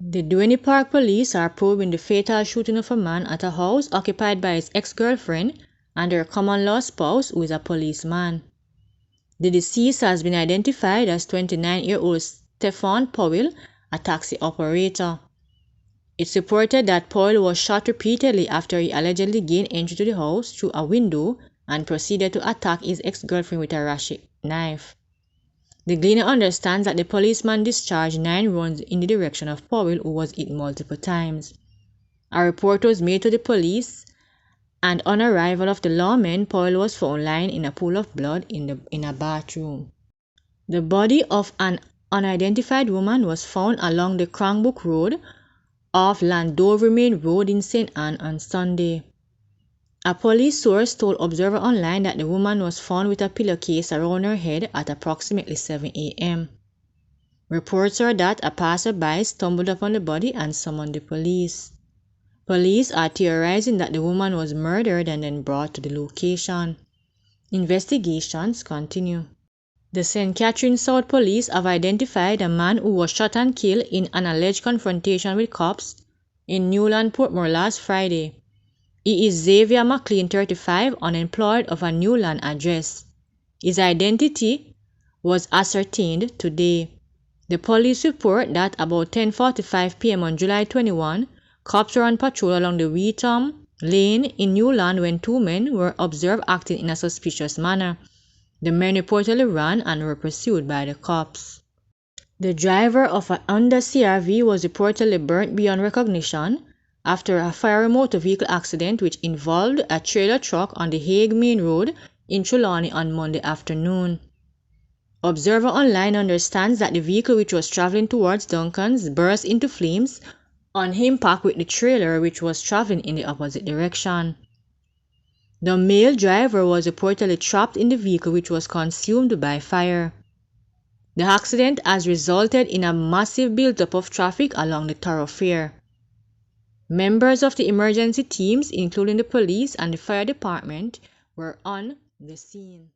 The Duane Park police are probing the fatal shooting of a man at a house occupied by his ex-girlfriend and her common-law spouse, who is a policeman. The deceased has been identified as 29-year-old Stephen Powell, a taxi operator. It's reported that Powell was shot repeatedly after he allegedly gained entry to the house through a window and proceeded to attack his ex-girlfriend with a ratchet knife. The Gleaner understands that the policeman discharged 9 rounds in the direction of Powell, who was hit multiple times. A report was made to the police, and on arrival of the lawmen, Powell was found lying in a pool of blood in a bathroom. The body of an unidentified woman was found along the Cranbrook Road off Landover Main Road in St. Anne on Sunday. A police source told Observer Online that the woman was found with a pillowcase around her head at approximately 7 a.m. Reports are that a passerby stumbled upon the body and summoned the police. Police are theorizing that the woman was murdered and then brought to the location. Investigations continue. The St. Catherine South Police have identified a man who was shot and killed in an alleged confrontation with cops in Newland, Portmore last Friday. He is Xavier McLean, 35, unemployed, of a Newland address. His identity was ascertained today. The police report that about 10:45 p.m. on July 21, cops were on patrol along the Wheatham Lane in Newland when 2 men were observed acting in a suspicious manner. The men reportedly ran and were pursued by the cops. The driver of a Honda CR-V was reportedly burnt beyond recognition after a fiery motor vehicle accident which involved a trailer truck on the Hague Main Road in Trelawney on Monday afternoon. Observer Online understands that the vehicle, which was traveling towards Duncan's, burst into flames on impact with the trailer, which was traveling in the opposite direction. The male driver was reportedly trapped in the vehicle, which was consumed by fire. The accident has resulted in a massive buildup of traffic along the thoroughfare. Members of the emergency teams, including the police and the fire department, were on the scene.